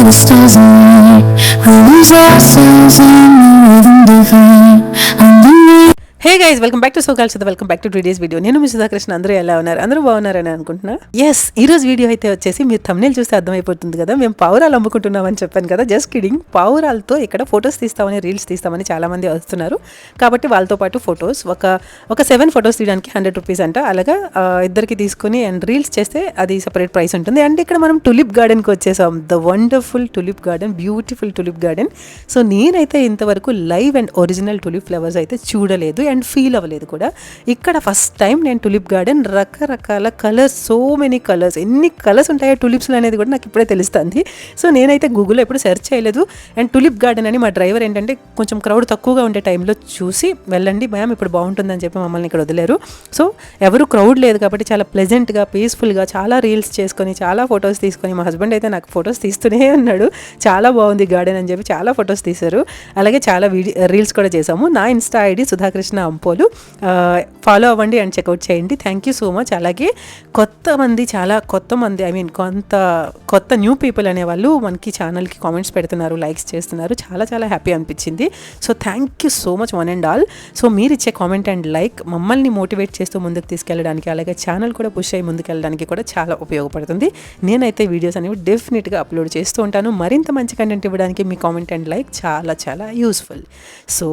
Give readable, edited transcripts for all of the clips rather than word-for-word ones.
just doesn't lie. We lose ourselves in the rhythm divine. Hey guys, welcome back to so calls, welcome back to today's video. నేను మీ సుధాకృష్ణ. అందరూ ఎలా ఉన్నారు? అందరూ బాగున్నారని అనుకుంటున్నా. Yes, ఈరోజు వీడియో అయితే వచ్చేసి మీరు థంబ్నెయిల్ చూస్తే అర్థమైపోతుంది కదా, మేము పావురాలు అమ్ముకుంటున్నామని చెప్పాను కదా. Just kidding. పావురాలతో ఇక్కడ ఫొటోస్ తీస్తామని, రీల్స్ తీస్తామని చాలామంది వస్తున్నారు. కాబట్టి వాళ్ళతో పాటు ఫొటోస్ ఒక 7 ఫొటోస్ తీయడానికి 100 రూపీస్ అంట. అలాగా ఇద్దరికి తీసుకుని అండ్ రీల్స్ చేస్తే అది సపరేట్ ప్రైస్ ఉంటుంది. అండ్ ఇక్కడ మనం టులిప్ గార్డెన్కి వచ్చేసాం. The wonderful tulip garden, beautiful tulip garden. So నేనైతే ఇంతవరకు live and original tulip flowers అయితే చూడలేదు అండ్ ఫీల్ అవ్వలేదు కూడా. ఇక్కడ ఫస్ట్ టైం నేను టులిప్ గార్డెన్, రకరకాల కలర్స్, సో మెనీ కలర్స్, ఎన్ని కలర్స్ ఉంటాయో టులిప్స్లో అనేది కూడా నాకు ఇప్పుడే తెలుస్తుంది. సో నేనైతే గూగుల్లో ఎప్పుడు సెర్చ్ చేయలేదు. అండ్ టులిప్ గార్డెన్ అని మా డ్రైవర్ ఏంటంటే కొంచెం క్రౌడ్ తక్కువగా ఉండే టైంలో చూసి వెళ్ళండి మ్యామ్, ఇప్పుడు బాగుంటుందని చెప్పి మమ్మల్ని ఇక్కడ వదిలేరు. సో ఎవరు క్రౌడ్ లేదు కాబట్టి చాలా ప్లెజెంట్గా, పీస్ఫుల్గా చాలా రీల్స్ చేసుకొని, చాలా ఫొటోస్ తీసుకొని, మా హస్బెండ్ అయితే నాకు ఫొటోస్ తీస్తూనే ఉన్నాడు. చాలా బాగుంది గార్డెన్ అని చెప్పి చాలా ఫొటోస్ తీశారు. అలాగే చాలా రీల్స్ కూడా చేసాము. నా ఇన్స్టా ఐడి సుధాకృష్ణ అంపోలు. ఫాలో అవ్వండి అండ్ చెక్అవుట్ చేయండి. Thank you so much. అలాగే చాలా కొత్త మంది, కొత్త న్యూ పీపుల్ అనేవాళ్ళు మనకి ఛానల్కి కామెంట్స్ పెడుతున్నారు, లైక్స్ చేస్తున్నారు. చాలా చాలా హ్యాపీ అనిపించింది. So thank you so much one and all. So మీరు ఇచ్చే కామెంట్ అండ్ లైక్ మమ్మల్ని మోటివేట్ చేస్తూ ముందుకు తీసుకెళ్ళడానికి, అలాగే ఛానల్ కూడా పుష్ అయ్యి ముందుకెళ్ళడానికి కూడా చాలా ఉపయోగపడుతుంది. నేనైతే వీడియోస్ అనేవి డెఫినెట్గా అప్లోడ్ చేస్తూ ఉంటాను. మరింత మంచి కంటెంట్ ఇవ్వడానికి మీ కామెంట్ అండ్ లైక్ చాలా చాలా యూస్ఫుల్. సో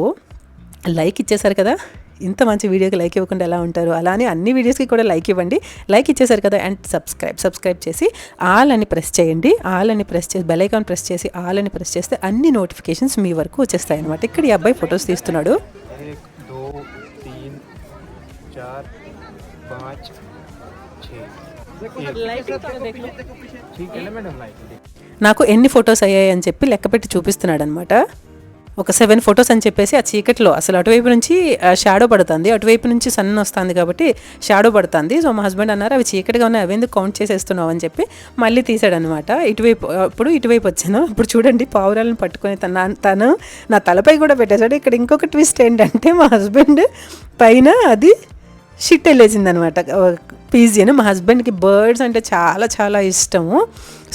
లైక్ ఇచ్చేసారు కదా, ఇంత మంచి వీడియోకి లైక్ ఇవ్వకుండా ఎలా ఉంటారు? అలానే అన్ని వీడియోస్కి కూడా లైక్ ఇవ్వండి. లైక్ ఇచ్చేసారు కదా, అండ్ సబ్స్క్రైబ్ చేసి ఆల్ అని ప్రెస్ చేయండి. ఆల్ అని ప్రెస్ చేసి బెల్ ఐకాన్ ప్రెస్ చేసి ఆల్ అని ప్రెస్ చేస్తే అన్ని నోటిఫికేషన్స్ మీ వరకు వచ్చేస్తాయి అనమాట. ఇక్కడ ఈ అబ్బాయి ఫొటోస్ తీస్తున్నాడు. 1 2 3 4 5 6 నాకు ఎన్ని ఫొటోస్ అయ్యాయి అని చెప్పి లెక్క పెట్టి చూపిస్తున్నాడు అనమాట. ఒక 7 ఫొటోస్ అని చెప్పేసి ఆ చీకట్లో అసలు అటువైపు నుంచి షాడో పడుతుంది, అటువైపు నుంచి సన్ వస్తుంది కాబట్టి షాడో పడుతుంది. సో మా హస్బెండ్ అన్నారు అవి చీకటిగా ఉన్నాయి, అవి ఎందుకు కౌంట్ చేసేస్తున్నావు అని చెప్పి మళ్ళీ తీసాడనమాట. ఇటువైపు వచ్చాను. ఇప్పుడు చూడండి, పావురాలను పట్టుకొని తను నా తలపై కూడా పెట్టేశాడు. ఇక్కడ ఇంకొక ట్విస్ట్ ఏంటంటే మా హస్బెండ్ పైన అది షిట్ వెళ్ళేసింది అనమాట, పీజియన్. మా హస్బెండ్కి బర్డ్స్ అంటే చాలా చాలా ఇష్టము.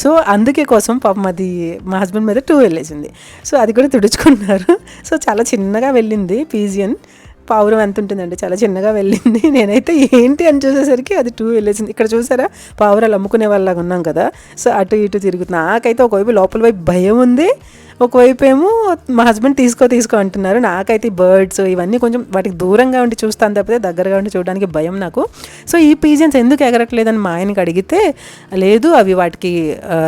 సో అందుకే కోసం పాపం అది మా హస్బెండ్ మీద 2 వెళ్ళేసింది. సో అది కూడా తుడుచుకున్నారు. సో చాలా చిన్నగా వెళ్ళింది పీజియన్. పావురం ఎంత ఉంటుందండి, చాలా చిన్నగా వెళ్ళింది. నేనైతే ఏంటి అని చూసేసరికి అది 2 వెళ్ళేసింది. ఇక్కడ చూసారా, పావురాలు అమ్ముకునే వాళ్ళలాగా ఉన్నాం కదా. సో అటు ఇటు తిరుగుతుంది. నాకైతే ఒకవైపు లోపల వైపు భయం ఉంది, ఒకవైపు ఏమో మా హస్బెండ్ తీసుకో అంటున్నారు. నాకైతే బర్డ్స్ ఇవన్నీ కొంచెం వాటికి దూరంగా ఉండి చూస్తాను తప్పితే దగ్గరగా ఉండి చూడడానికి భయం నాకు. సో ఈ పీజియన్స్ ఎందుకు ఎగరట్లేదని మా ఆయనకి అడిగితే, లేదు అవి వాటికి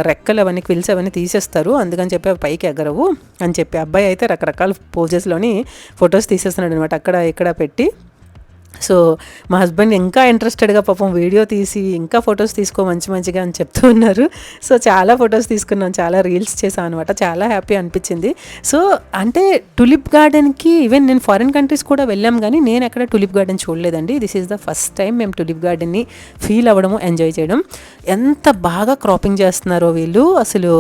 రెక్కలు అవన్నీ, క్విల్స్ అవన్నీ తీసేస్తారు, అందుకని చెప్పి అవి పైకి ఎగరవు అని చెప్పి అబ్బాయి అయితే రకరకాల పోజెస్లోని ఫొటోస్ తీసేస్తున్నాడు అనమాట, అక్కడ ఇక్కడ పెట్టి. సో మా హస్బెండ్ ఇంకా ఇంట్రెస్టెడ్గా పాపం వీడియో తీసి ఇంకా ఫొటోస్ తీసుకో మంచిగా అని చెప్తూ ఉన్నారు. సో చాలా ఫొటోస్ తీసుకున్నాం, చాలా రీల్స్ చేసాం అనమాట. చాలా హ్యాపీ అనిపించింది. సో అంటే టులిప్ గార్డెన్కి ఈవెన్ నేను ఫారిన్ కంట్రీస్ కూడా వెళ్ళాం, కానీ నేను ఎక్కడ టులిప్ గార్డెన్ చూడలేదండి. This is the first time మేము టులిప్ గార్డెన్ని ఫీల్ అవ్వడము, ఎంజాయ్ చేయడం. ఎంత బాగా క్రాపింగ్ చేస్తున్నారో వీళ్ళు. అసలు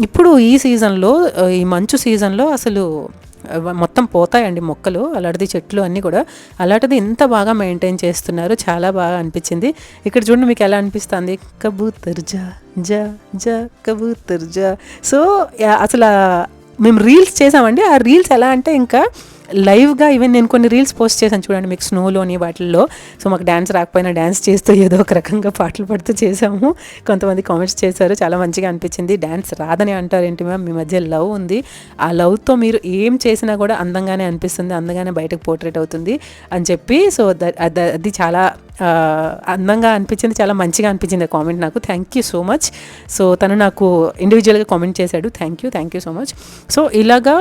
ఇప్పుడు ఈ సీజన్లో, ఈ మంచు సీజన్లో అసలు మొత్తం పోతాయండి మొక్కలు, అలాంటిది చెట్లు అన్నీ కూడా. అలాంటిది ఇంత బాగా మెయింటైన్ చేస్తున్నారు, చాలా బాగా అనిపించింది. ఇక్కడ చూడండి మీకు ఎలా అనిపిస్తుంది, కబూతర్ జా జా జా కబూతర్ జా. సో అసలు మేము రీల్స్ చేసామండి. ఆ రీల్స్ ఎలా అంటే ఇంకా లైవ్గా, ఈవెన్ నేను కొన్ని రీల్స్ పోస్ట్ చేశాను చూడండి మీకు, స్నోలోని వాటిల్లో. సో మాకు డ్యాన్స్ రాకపోయినా డ్యాన్స్ చేస్తూ ఏదో ఒక రకంగా పాటలు పాడుతూ చేసాము. కొంతమంది కామెంట్స్ చేశారు, చాలా మంచిగా అనిపించింది. డ్యాన్స్ రాదని అంటారేంటి మ్యామ్, మీ మధ్య లవ్ ఉంది, ఆ లవ్తో మీరు ఏం చేసినా కూడా అందంగానే అనిపిస్తుంది, అందంగానే బయటకు పోర్ట్రేట్ అవుతుంది అని చెప్పి. సో అది చాలా అందంగా అనిపించింది, చాలా మంచిగా అనిపించింది ఆ కామెంట్ నాకు. Thank you so much. So తను నాకు ఇండివిజువల్గా కామెంట్ చేశాడు. Thank you so much. So ఇలాగా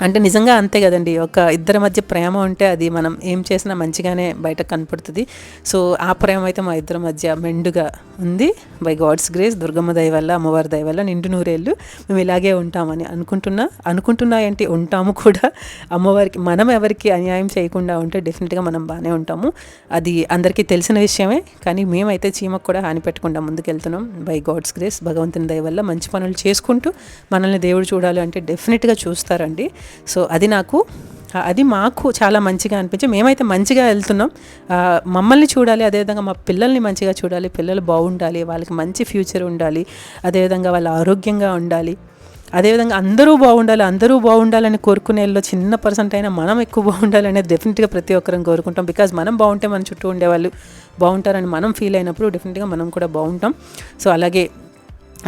అంటే నిజంగా అంతే కదండి, ఒక ఇద్దరి మధ్య ప్రేమ ఉంటే అది మనం ఏం చేసినా మంచిగానే బయటకు కనపడుతుంది. సో ఆ ప్రేమ అయితే మా ఇద్దరి మధ్య మెండుగా ఉంది. బై గాడ్స్ గ్రేస్, దుర్గమ్మ దయ వల్ల, అమ్మవారి దయ వల్ల నిండు నూరేళ్ళు మేము ఇలాగే ఉంటామని అనుకుంటున్నా ఏంటి, ఉంటాము కూడా. అమ్మవారికి మనం ఎవరికి అన్యాయం చేయకుండా ఉంటే డెఫినెట్గా మనం బాగానే ఉంటాము. అది అందరికీ తెలిసిన విషయమే, కానీ మేమైతే చీమకు కూడా హాని పెట్టకుండా ముందుకెళ్తున్నాం బై గాడ్స్ గ్రేస్. భగవంతుని దయ వల్ల మంచి పనులు చేసుకుంటూ మనల్ని దేవుడు చూడాలి అంటే డెఫినెట్గా చూస్తారండి. సో అది మాకు చాలా మంచిగా అనిపించి మేమైతే మంచిగా వెళ్తున్నాం. మమ్మల్ని చూడాలి, అదేవిధంగా మా పిల్లల్ని మంచిగా చూడాలి, పిల్లలు బాగుండాలి, వాళ్ళకి మంచి ఫ్యూచర్ ఉండాలి, అదేవిధంగా వాళ్ళు ఆరోగ్యంగా ఉండాలి. అదేవిధంగా అందరూ బాగుండాలని కోరుకునేలో చిన్న పర్సెంట్ అయినా మనం ఎక్కువ బాగుండాలనేది డెఫినెట్గా ప్రతి ఒక్కరం కోరుకుంటాం. బికాజ్ మనం బాగుంటే మన చుట్టూ ఉండేవాళ్ళు బాగుంటారని మనం ఫీల్ అయినప్పుడు డెఫినెట్గా మనం కూడా బాగుంటాం. సో అలాగే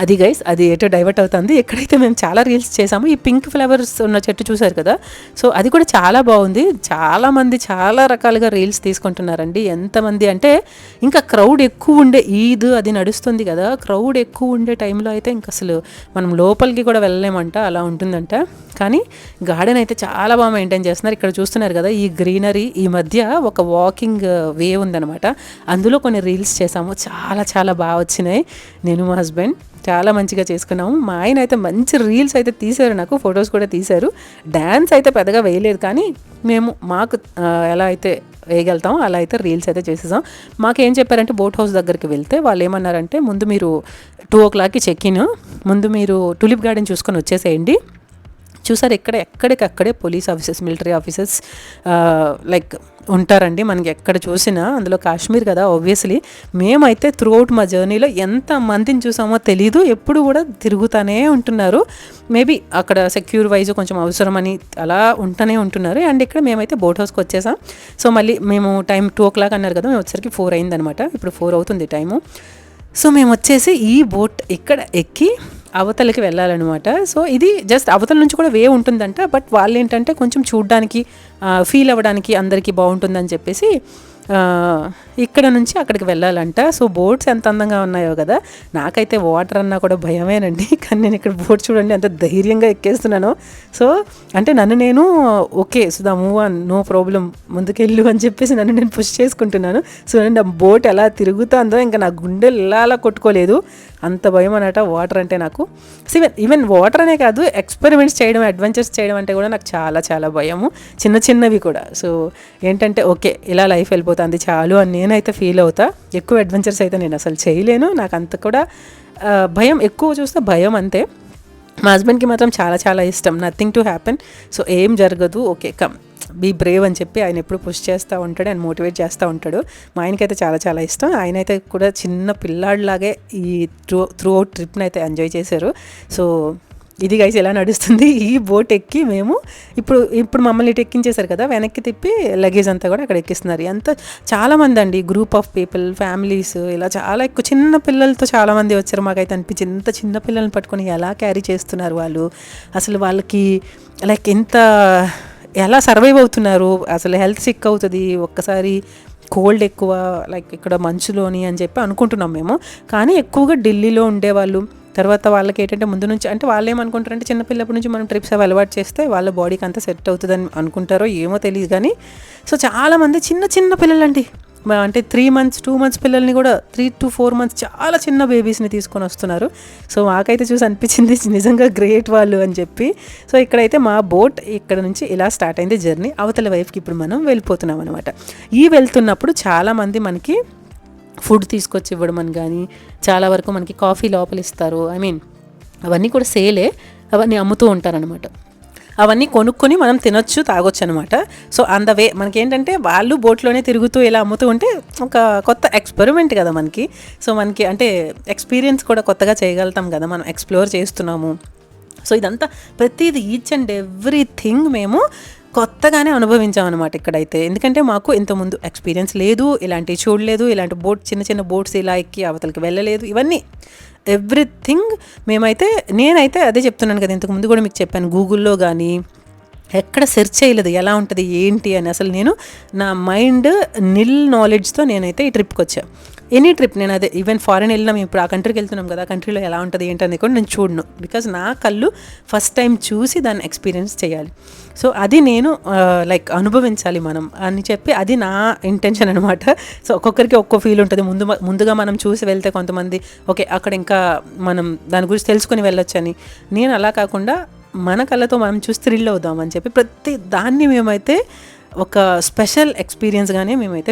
అది గైస్, అది ఎటో డైవర్ట్ అవుతుంది. ఎక్కడైతే మేము చాలా రీల్స్ చేసాము, ఈ పింక్ ఫ్లవర్స్ ఉన్న చెట్టు చూసారు కదా, సో అది కూడా చాలా బాగుంది. చాలామంది చాలా రకాలుగా రీల్స్ తీసుకుంటున్నారండి. ఎంతమంది అంటే ఇంకా క్రౌడ్ ఎక్కువ ఉండే, ఈద్ అది నడుస్తుంది కదా, క్రౌడ్ ఎక్కువ ఉండే టైంలో అయితే ఇంక అసలు మనం లోపలికి కూడా వెళ్ళలేమంట, అలా ఉంటుందంట. కానీ గార్డెన్ అయితే చాలా బాగా మెయింటైన్ చేస్తున్నారు. ఇక్కడ చూస్తున్నారు కదా ఈ గ్రీనరీ, ఈ మధ్య ఒక వాకింగ్ వే ఉందన్నమాట, అందులో కొన్ని రీల్స్ చేసాము. చాలా చాలా బాగా వచ్చినాయి. నేను మా హస్బెండ్ చాలా మంచిగా చేసుకున్నాము. మా ఆయన అయితే మంచి రీల్స్ అయితే తీశారు, నాకు ఫొటోస్ కూడా తీశారు. డ్యాన్స్ అయితే పెద్దగా వేయలేదు, కానీ మేము మాకు ఎలా అయితే వేయగలుగుతామో అలా అయితే రీల్స్ అయితే చేసేసాం. మాకేం చెప్పారంటే బోట్ హౌస్ దగ్గరికి వెళ్తే వాళ్ళు ఏమన్నారంటే, ముందు మీరు 2 o'clockకి చెక్ ఇన్, ముందు మీరు టూలిప్ గార్డెన్ చూసుకొని వచ్చేసేయండి. చూసారు ఎక్కడికక్కడే police officers, military officers like ఉంటారండి మనకి ఎక్కడ చూసినా. అందులో కాశ్మీర్ కదా ఆబ్వియస్లీ. మేమైతే త్రూఅవుట్ మా జర్నీలో ఎంత మందిని చూసామో తెలీదు, ఎప్పుడు కూడా తిరుగుతూనే ఉంటున్నారు. మేబీ అక్కడ సెక్యూర్ వైజ్ కొంచెం అవసరమని అలా ఉంటూనే ఉంటున్నారు. అండ్ ఇక్కడ మేమైతే బోట్ హౌస్కి వచ్చేసాం. సో మళ్ళీ మేము టైం 2 o'clock అన్నారు కదా, మేము వచ్చేసరికి 4 అయిందనమాట. ఇప్పుడు 4 అవుతుంది టైము. సో మేము వచ్చేసి ఈ బోట్ ఇక్కడ ఎక్కి అవతలకి వెళ్ళాలన్నమాట. సో ఇది జస్ట్ అవతల నుంచి కూడా వే ఉంటుందంట, బట్ వాళ్ళు ఏంటంటే కొంచెం చూడడానికి ఫీల్ అవ్వడానికి అందరికీ బాగుంటుందని చెప్పేసి ఇక్కడ నుంచి అక్కడికి వెళ్ళాలంట. సో బోట్స్ ఎంత అందంగా ఉన్నాయో కదా, నాకైతే వాటర్ అన్నా కూడా భయమేనండి, కానీ నేను ఇక్కడ బోట్ చూడండి ఎంత ధైర్యంగా ఎక్కేస్తున్నాను. సో అంటే నన్ను నేను okay Sudha move on, no problem, ముందుకెళ్ళు అని చెప్పేసి నన్ను నేను పుష్ చేసుకుంటున్నాను. సో ఆ బోట్ ఎలా తిరుగుతుందో ఇంకా నా గుండెలు ఇలా కొట్టుకోలేదు, అంత భయం అన్నట వాటర్ అంటే నాకు. ఈవెన్ వాటర్ అనే కాదు, ఎక్స్పెరిమెంట్స్ చేయడం, అడ్వెంచర్స్ చేయడం అంటే కూడా నాకు చాలా చాలా భయము, చిన్నవి కూడా. సో ఏంటంటే ఓకే ఇలా లైఫ్ వెళ్ళిపోతుంది చాలు అని నేనైతే ఫీల్ అవుతా. ఎక్కువ అడ్వెంచర్స్ అయితే నేను అసలు చేయలేను, నాకు అంత కూడా భయం, ఎక్కువ చూస్తే భయం అంతే. మా హస్బెండ్కి మాత్రం చాలా చాలా ఇష్టం, నథింగ్ టు హ్యాపెన్, సో ఏం జరగదు, ఓకే కమ్ బీ బ్రేవ్ అని చెప్పి ఆయన ఎప్పుడు పుష్ చేస్తూ ఉంటాడు అండ్ మోటివేట్ చేస్తూ ఉంటాడు. మా ఆయనకైతే చాలా చాలా ఇష్టం. ఆయన అయితే కూడా చిన్న పిల్లాడిలాగే ఈ త్రూఅవుట్ ట్రిప్ని అయితే ఎంజాయ్ చేశారు. సో ఇది గైస్ ఎలా నడుస్తుంది. ఈ బోట్ ఎక్కి మేము ఇప్పుడు మమ్మల్ని ఇటు ఎక్కించేశారు కదా, వెనక్కి తిప్పి లగేజ్ అంతా కూడా అక్కడ ఎక్కిస్తున్నారు. ఎంత చాలామంది అండి, గ్రూప్ ఆఫ్ పీపుల్, ఫ్యామిలీస్, ఇలా చాలా ఎక్కువ చిన్న పిల్లలతో చాలామంది వచ్చారు. మాకైతే అనిపించింది ఇంత చిన్న పిల్లల్ని పట్టుకొని ఎలా క్యారీ చేస్తున్నారు వాళ్ళు, అసలు వాళ్ళకి లైక్ ఎంత ఎలా సర్వైవ్ అవుతున్నారు. అసలు హెల్త్ సిక్ అవుతుంది ఒక్కసారి, కోల్డ్ ఎక్కువ లైక్ ఇక్కడ మంచులోని అని చెప్పి అనుకుంటున్నాం మేము. కానీ ఎక్కువగా ఢిల్లీలో ఉండేవాళ్ళు, తర్వాత వాళ్ళకి ఏంటంటే ముందు నుంచి అంటే వాళ్ళు ఏమనుకుంటారంటే చిన్నపిల్లప్పటి నుంచి మనం ట్రిప్స్ అవి అలవాటు చేస్తే వాళ్ళ బాడీకి అంతా సెట్ అవుతుందని అనుకుంటారో ఏమో తెలియదు. కానీ సో చాలామంది చిన్న పిల్లలండి, అంటే 3 months 2 months పిల్లల్ని కూడా 3 to 4 months చాలా చిన్న బేబీస్ని తీసుకొని వస్తున్నారు. సో మాకైతే చూసి అనిపించింది నిజంగా గ్రేట్ వాళ్ళు అని చెప్పి. సో ఇక్కడైతే మా బోట్ ఇక్కడ నుంచి ఇలా స్టార్ట్ అయింది జర్నీ. అవతల వైపుకి ఇప్పుడు మనం వెళ్ళిపోతున్నాం అనమాట. ఈ వెళ్తున్నప్పుడు చాలామంది మనకి ఫుడ్ తీసుకొచ్చి ఇవ్వడం అని కానీ, చాలా వరకు మనకి కాఫీ లోపల ఇస్తారు. అవన్నీ కూడా సేలే, అవన్నీ అమ్ముతూ ఉంటారనమాట. అవన్నీ కొనుక్కొని మనం తినొచ్చు, తాగొచ్చు అనమాట. సో ఆన్ ద వే మనకేంటంటే వాళ్ళు బోట్లోనే తిరుగుతూ ఇలా అమ్ముతూ ఉంటే ఒక కొత్త ఎక్స్పెరిమెంట్ కదా మనకి. సో మనకి అంటే ఎక్స్పీరియన్స్ కూడా కొత్తగా చేయగలుగుతాం కదా, మనం ఎక్స్ప్లోర్ చేస్తున్నాము. సో ఇదంతా ప్రతిదీ ఈచ్ అండ్ ఎవ్రీథింగ్ మేము కొత్తగానే అనుభవించామన్నమాట ఇక్కడైతే. ఎందుకంటే మాకు ఇంతకుముందు ఎక్స్పీరియన్స్ లేదు, ఇలాంటివి చూడలేదు, ఇలాంటి చిన్న బోట్స్ ఇలా ఎక్కి అవతలకి వెళ్ళలేదు, ఇవన్నీ ఎవ్రీథింగ్ నేనైతే అదే చెప్తున్నాను కదా, ఇంతకుముందు కూడా మీకు చెప్పాను, గూగుల్లో కానీ ఎక్కడ సెర్చ్ చేయలేదు ఎలా ఉంటుంది ఏంటి అని. అసలు నేను నా మైండ్ నిల్ నాలెడ్జ్తో నేనైతే ఈ ట్రిప్కి వచ్చాను. ఎనీ ట్రిప్ నేను అదే, ఈవెన్ ఫారెన్ వెళ్ళినాం, ఇప్పుడు ఆ కంట్రీకి వెళ్తున్నాం కదా, ఆ కంట్రీలో ఎలా ఉంటుంది ఏంటని కూడా నేను చూడను. బికాజ్ నా కళ్ళు ఫస్ట్ టైం చూసి దాన్ని ఎక్స్పీరియన్స్ చేయాలి. సో అది నేను లైక్ అనుభవించాలి మనం అని చెప్పి, అది నా ఇంటెన్షన్ అనమాట. సో ఒక్కొక్కరికి ఒక్కో ఫీల్ ఉంటుంది. ముందుగా మనం చూసి వెళ్తే కొంతమంది ఓకే అక్కడ ఇంకా మనం దాని గురించి తెలుసుకొని వెళ్ళొచ్చని, నేను అలా కాకుండా మన కళ్ళతో మనం చూసి థ్రిల్ అవుదామని చెప్పి ప్రతి దాన్ని మేమైతే ఒక స్పెషల్ ఎక్స్పీరియన్స్గానే మేమైతే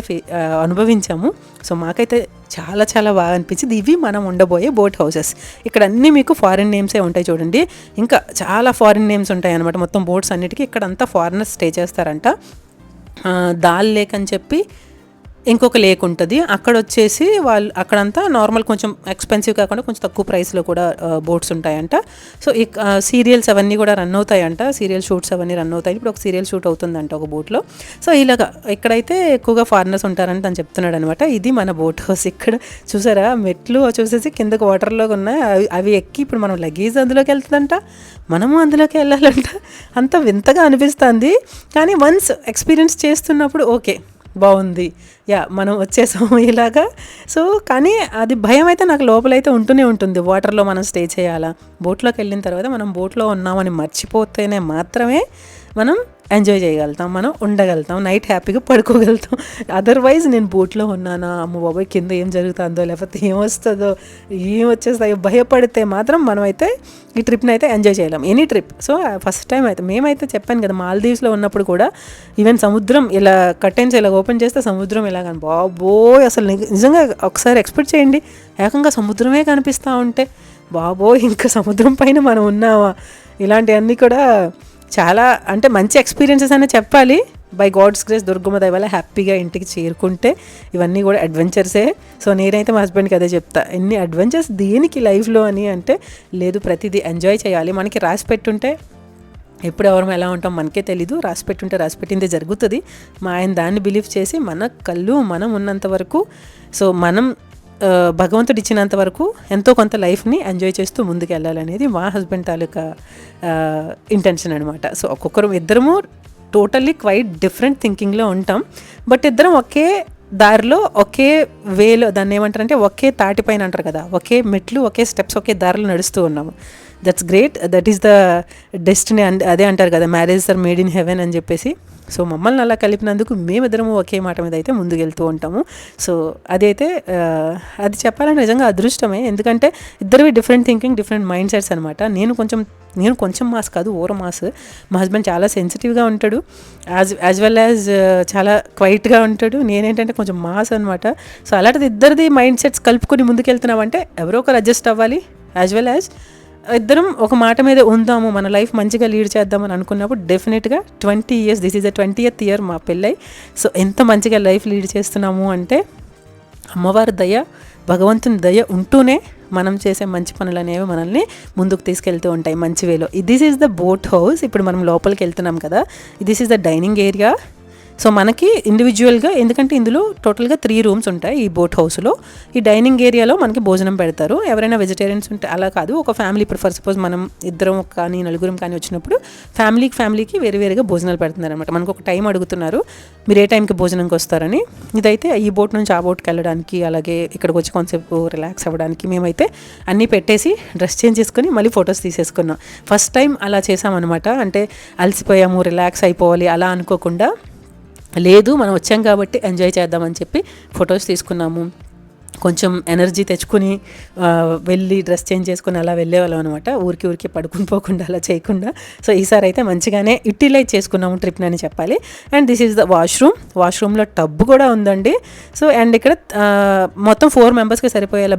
అనుభవించాము. సో మాకైతే చాలా చాలా బాగా అనిపించింది. ఇవి మనం ఉండబోయే బోట్ హౌసెస్. ఇక్కడ అన్నీ మీకు ఫారిన్ నేమ్సే ఉంటాయి చూడండి, ఇంకా చాలా ఫారిన్ నేమ్స్ ఉంటాయి అనమాట మొత్తం బోట్స్ అన్నిటికీ. ఇక్కడ అంతా ఫారినర్స్ స్టే చేస్తారంట. దాల్ లేక్ అని చెప్పి ఇంకొక లేక్ ఉంటుంది. అక్కడ వచ్చేసి వాళ్ళు అక్కడంతా నార్మల్ కొంచెం ఎక్స్పెన్సివ్ కాకుండా కొంచెం తక్కువ ప్రైస్లో కూడా బోట్స్ ఉంటాయంట. సో ఈ సీరియల్స్ అవన్నీ కూడా రన్ అవుతాయంట, సీరియల్ షూట్స్ అవన్నీ రన్ అవుతాయి. ఇప్పుడు ఒక సీరియల్ షూట్ అవుతుందంట ఒక బోట్లో. సో ఇలాగా ఇక్కడైతే ఎక్కువగా ఫారినర్స్ ఉంటారని తను చెప్తున్నాడు అనమాట. ఇది మన బోట్ హౌస్. ఇక్కడ చూసారా మెట్లు చూసేసి కిందకు వాటర్లో ఉన్నాయి, అవి ఎక్కి ఇప్పుడు మనం లగేజ్ అందులోకి వెళ్తుందంట, మనము అందులోకి వెళ్ళాలంట. అంత వింతగా అనిపిస్తుంది. కానీ వన్స్ ఎక్స్పీరియన్స్ చేస్తున్నప్పుడు ఓకే బాగుంది, యా మనం వచ్చేసాము ఇలాగా. సో కానీ అది భయం అయితే నాకు లోపలైతే ఉంటూనే ఉంటుంది. వాటర్లో మనం స్టే చేయాలా, బోట్లోకి వెళ్ళిన తర్వాత మనం బోట్లో ఉన్నామని మర్చిపోతేనే మాత్రమే మనం ఎంజాయ్ చేయగలుగుతాం, మనం ఉండగలుగుతాం, నైట్ హ్యాపీగా పడుకోగలుగుతాం. అదర్వైజ్ నేను బోట్లో ఉన్నానా, అమ్మ బాబాయ్ కింద ఏం జరుగుతుందో లేకపోతే ఏం వస్తుందో ఏం వచ్చేస్తాయో భయపడితే మాత్రం మనమైతే ఈ ట్రిప్ని అయితే ఎంజాయ్ చేయలేం, any trip. So first time అయితే మేమైతే చెప్పాను కదా, మాల్దీవ్స్లో ఉన్నప్పుడు కూడా ఈవెన్ సముద్రం ఇలా కర్టెన్స్ ఇలా ఓపెన్ చేస్తే సముద్రం ఇలా కానీ బాబోయ్ అసలు నిజంగా ఒకసారి ఎక్స్పెక్ట్ చేయండి, ఏకంగా సముద్రమే కనిపిస్తూ ఉంటే బాబోయ్ ఇంకా సముద్రం పైన మనం ఉన్నామా. ఇలాంటివన్నీ కూడా చాలా అంటే మంచి ఎక్స్పీరియన్సెస్ అనే చెప్పాలి. బై గాడ్స్ గ్రేస్ దుర్గమ్మ దయ వల్ల హ్యాపీగా ఇంటికి చేరుకుంటే ఇవన్నీ కూడా అడ్వెంచర్సే. సో నేనైతే మా హస్బెండ్కి అదే చెప్తా, ఎన్ని అడ్వెంచర్స్ దేనికి లైఫ్లో అని అంటే, లేదు ప్రతిదీ ఎంజాయ్ చేయాలి. మనకి రాసి పెట్టుంటే ఎప్పుడు ఎవరం ఎలా ఉంటాం మనకే తెలీదు, రాసి పెట్టుంటే రాసి పెట్టిందే జరుగుతుంది. మా ఆయన దాన్ని బిలీవ్ చేసి మన కళ్ళు మనం ఉన్నంత వరకు, సో మనం భగవంతుడు ఇచ్చినంత వరకు ఎంతో కొంత లైఫ్ని ఎంజాయ్ చేస్తూ ముందుకు వెళ్ళాలనేది మా హస్బెండ్ తాలూకా ఇంటెన్షన్ అనమాట. సో ఒక్కొక్కరు ఇద్దరము టోటల్లీ క్వైట్ డిఫరెంట్ థింకింగ్లో ఉంటాం, బట్ ఇద్దరం ఒకే దారిలో ఒకే వేలో, దాన్ని ఏమంటారంటే ఒకే తాటిపైన అంటారు కదా, ఒకే మెట్లు ఒకే స్టెప్స్ ఒకే దారిలో నడుస్తూ ఉన్నాము. That's great, that is the destiny. అదే అంటారు కదా, marriages are made in heaven అని చెప్పేసి. సో మమ్మల్ని అలా కలిపినందుకు మేమిద్దరము ఒకే మాట మీద అయితే ముందుకెళ్తూ ఉంటాము. సో అదైతే అది చెప్పాలంటే నిజంగా అదృష్టమే, ఎందుకంటే ఇద్దరివి different thinking, different mindsets అనమాట. నేను కొంచెం మాస్ కాదు, ఓవర్ మాస్. మా హస్బెండ్ చాలా సెన్సిటివ్గా ఉంటాడు, యాజ్ వెల్ యాజ్ చాలా క్వైట్గా ఉంటాడు. నేనేంటంటే కొంచెం మాస్ అనమాట. సో అలాంటిది ఇద్దరిది మైండ్ సెట్స్ కలుపుకొని ముందుకెళ్తున్నామంటే ఎవరో ఒకరు అడ్జస్ట్ అవ్వాలి, యాజ్ వెల్ యాజ్ ఇద్దరం ఒక మాట మీద ఉందాము, మన లైఫ్ మంచిగా లీడ్ చేద్దామని అనుకున్నప్పుడు డెఫినెట్గా 20 years, this is the 20th year మా పెళ్ళై. సో ఎంత మంచిగా లైఫ్ లీడ్ చేస్తున్నాము అంటే అమ్మవారి దయ, భగవంతుని దయ ఉంటూనే మనం చేసే మంచి పనులు అనేవి మనల్ని ముందుకు తీసుకెళ్తూ ఉంటాయి మంచి వేలో. This is the boat house. ఇప్పుడు మనం లోపలికి వెళ్తున్నాం కదా, this is the dining area. So మనకి ఇండివిజువల్గా, ఎందుకంటే ఇందులో టోటల్గా 3 rooms ఉంటాయి ఈ బోట్ హౌస్లో. ఈ డైనింగ్ ఏరియాలో మనకి భోజనం పెడతారు. ఎవరైనా వెజిటేరియన్స్ ఉంటే అలా కాదు, ఒక ఫ్యామిలీ ప్రిఫర్, సపోజ్ మనం ఇద్దరం కానీ నలుగురం కానీ వచ్చినప్పుడు ఫ్యామిలీకి వేరువేరుగా భోజనాలు పెడుతున్నారు అనమాట. మనకు ఒక టైం అడుగుతున్నారు, మీరు ఏ టైంకి భోజనంకి వస్తారని. ఇదైతే ఈ బోట్ నుంచి ఆ బోట్కి వెళ్ళడానికి, అలాగే ఇక్కడికి వచ్చి కొంచెంసేపు రిలాక్స్ అవ్వడానికి మేమైతే అన్నీ పెట్టేసి డ్రెస్ చేంజ్ చేసుకొని మళ్ళీ ఫొటోస్ తీసేసుకున్నాం. ఫస్ట్ టైం అలా చేసామన్నమాట. అంటే అలసిపోయాము, రిలాక్స్ అయిపోవాలి అలా అనుకోకుండా, లేదు మనం వచ్చాం కాబట్టి ఎంజాయ్ చేద్దామని చెప్పి ఫొటోస్ తీసుకున్నాము. కొంచెం ఎనర్జీ తెచ్చుకుని వెళ్ళి డ్రెస్ చేంజ్ చేసుకుని అలా వెళ్ళేవాళ్ళం అనమాట, ఊరికి పడుకుని పోకుండా అలా చేయకుండా. సో ఈసారి అయితే మంచిగానే యూటిలైజ్ చేసుకున్నాము ట్రిప్ని అని చెప్పాలి. అండ్ దిస్ ఈజ్ ద వాష్రూమ్లో టబ్ కూడా ఉందండి. సో అండ్ ఇక్కడ మొత్తం 4 members సరిపోయేలా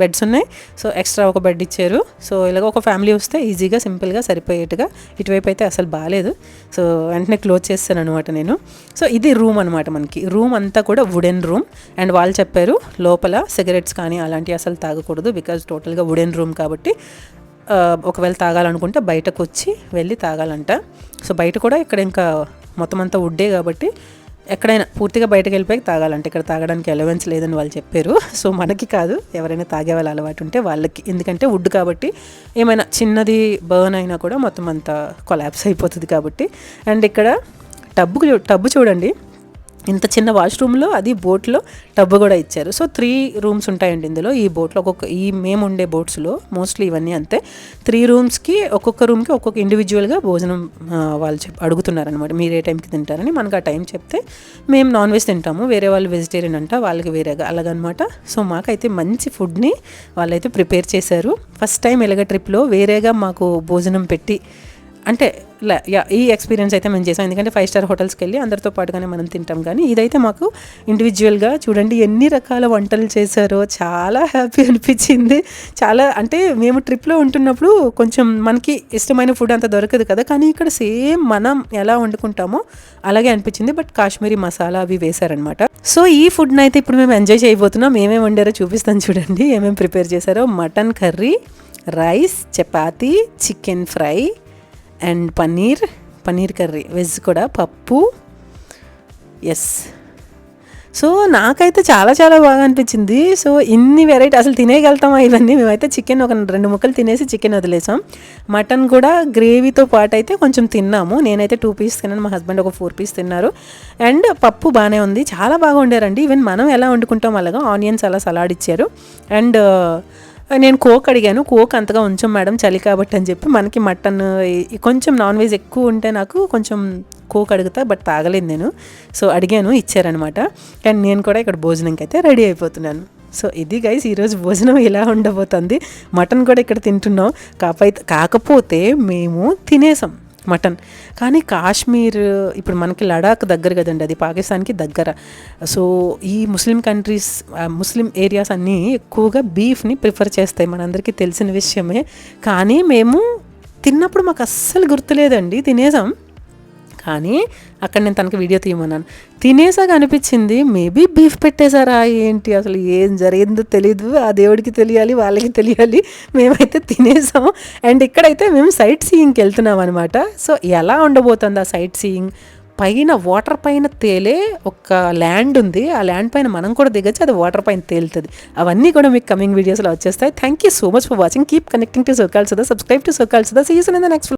బెడ్స్ ఉన్నాయి. సో ఎక్స్ట్రా ఒక బెడ్ ఇచ్చారు. సో ఇలాగ ఒక ఫ్యామిలీ వస్తే ఈజీగా సింపుల్గా సరిపోయేట్టుగా. ఇటువైపు అయితే అసలు బాగాలేదు, సో వెంటనే క్లోజ్ చేస్తాను అనమాట నేను. సో ఇది రూమ్ అనమాట. మనకి రూమ్ అంతా కూడా వుడెన్ రూమ్. అండ్ వాళ్ళు చెప్పారు లోపల సిగరెట్స్ కానీ అలాంటివి అసలు తాగకూడదు, బికాజ్ టోటల్గా వుడెన్ రూమ్ కాబట్టి ఒకవేళ తాగాలనుకుంటే బయటకు వచ్చి వెళ్ళి తాగాలంట. సో బయట కూడా ఇక్కడ ఇంకా మొత్తం అంతా వుడ్డే కాబట్టి ఎక్కడైనా పూర్తిగా బయటకు వెళ్ళిపోయి తాగాలంటే, ఇక్కడ తాగడానికి అలవెన్స్ లేదని వాళ్ళు చెప్పారు. సో మనకి కాదు, ఎవరైనా తాగే వాళ్ళ అలవాటు ఉంటే వాళ్ళకి, ఎందుకంటే వుడ్ కాబట్టి ఏమైనా చిన్నది బర్న్ అయినా కూడా మొత్తం అంతా కొలాప్స్ అయిపోతుంది కాబట్టి. అండ్ ఇక్కడ టబ్బు చూడండి, ఇంత చిన్న వాష్రూమ్లో అది బోట్లో టబ్బు కూడా ఇచ్చారు. సో 3 rooms ఉంటాయండి ఇందులో. ఈ బోట్లో మేము ఉండే బోట్స్లో మోస్ట్లీ ఇవన్నీ అంతే. 3 rooms ఒక్కొక్క రూమ్కి ఒక్కొక్క ఇండివిజువల్గా భోజనం వాళ్ళు అడుగుతున్నారనమాట, మీరు ఏ టైంకి తింటారని. మనకు ఆ టైం చెప్తే మేము నాన్ వెజ్ తింటాము, వేరే వాళ్ళు వెజిటేరియన్ అంట, వాళ్ళకి వేరేగా అలాగనమాట. సో మాకైతే మంచి ఫుడ్ని వాళ్ళైతే ప్రిపేర్ చేశారు. ఫస్ట్ టైం ఇలాగ ట్రిప్లో వేరేగా మాకు భోజనం పెట్టి అంటే ఈ ఎక్స్పీరియన్స్ అయితే మేము చేసాం. ఎందుకంటే 5 స్టార్ హోటల్స్కి వెళ్ళి అందరితో పాటుగానే మనం తింటాం, కానీ ఇదైతే మాకు ఇండివిజువల్గా చూడండి ఎన్ని రకాల వంటలు చేశారో, చాలా హ్యాపీ అనిపించింది. చాలా అంటే మేము ట్రిప్లో ఉంటున్నప్పుడు కొంచెం మనకి ఇష్టమైన ఫుడ్ అంత దొరకదు కదా, కానీ ఇక్కడ సేమ్ మనం ఎలా వండుకుంటామో అలాగే అనిపించింది. బట్ కాశ్మీరీ మసాలా అవి వేశారనమాట. సో ఈ ఫుడ్ని అయితే ఇప్పుడు మేము ఎంజాయ్ చేయబోతున్నాం. ఏమేమి వండారో చూపిస్తాను చూడండి, ఏమేమి ప్రిపేర్ చేశారో. Mutton curry, rice, chapati, chicken fry and paneer curry, veg కూడా, పప్పు. ఎస్, సో నాకైతే చాలా చాలా బాగా అనిపించింది. సో ఇన్ని వెరైటీ అసలు తినేయగలుగుతామా ఇవన్నీ? మేమైతే చికెన్ ఒక 2 ముక్కలు తినేసి చికెన్ వదిలేసాం. మటన్ కూడా గ్రేవీతో పాటు అయితే కొంచెం తిన్నాము. నేనైతే 2 పీస్ తిన్నాను, మా హస్బెండ్ ఒక 4 పీస్ తిన్నారు. అండ్ పప్పు బాగానే ఉంది, చాలా బాగా వండారండి. ఈవెన్ మనం ఎలా వండుకుంటాం అలాగా ఆనియన్స్ అలా సలాడ్ ఇచ్చారు. అండ్ నేను కోక్ అడిగాను, కోక్ అంతగా ఉంచాం మేడం చలి కాబట్టి అని చెప్పి. మనకి మటన్ కొంచెం నాన్ వెజ్ ఎక్కువ ఉంటే నాకు కొంచెం కోక్ అడుగుతా, బట్ తాగలేదు నేను. సో అడిగాను, ఇచ్చారనమాట. అండ్ నేను కూడా ఇక్కడ భోజనంకి అయితే రెడీ అయిపోతున్నాను. సో ఇది గైస్ ఈరోజు భోజనం ఇలా ఉండబోతుంది. మటన్ కూడా ఇక్కడ తింటున్నాం. కాకపోతే మేము తినేసాం మటన్. కానీ కాశ్మీర్ ఇప్పుడు మనకి లడాక్ దగ్గర కదండి, అది పాకిస్తాన్కి దగ్గర. సో ఈ ముస్లిం కంట్రీస్, ముస్లిం ఏరియాస్ అన్నీ ఎక్కువగా బీఫ్ని ప్రిఫర్ చేస్తాయి, మనందరికీ తెలిసిన విషయమే. కానీ మేము తిన్నప్పుడు మాకు అస్సలు గుర్తులేదండి, తినేసాం. కానీ అక్కడ నేను తనకి వీడియో తీయమన్నాను, తినేసాక అనిపించింది మేబీ బీఫ్ పెట్టేశారా ఏంటి, అసలు ఏం జరిగిందో తెలీదు. ఆ దేవుడికి తెలియాలి, వాళ్ళకి తెలియాలి. మేమైతే తినేసాం. అండ్ ఇక్కడైతే మేము సైట్ సీయింగ్కి వెళ్తున్నాం అనమాట. సో ఎలా ఉండబోతుంది ఆ సైట్ సీయింగ్? పైన వాటర్ పైన తేలే ఒక ల్యాండ్ ఉంది, ఆ ల్యాండ్ పైన మనం కూడా దిగచ్చు, అది వాటర్ పైన తేలుతుంది. అవన్నీ కూడా మీకు కమింగ్ వీడియోస్లో వచ్చేస్తాయి. Thank you so much for watching. Keep connecting to SoCal Sudha, subscribe to SoCal Sudha. See you soon in the next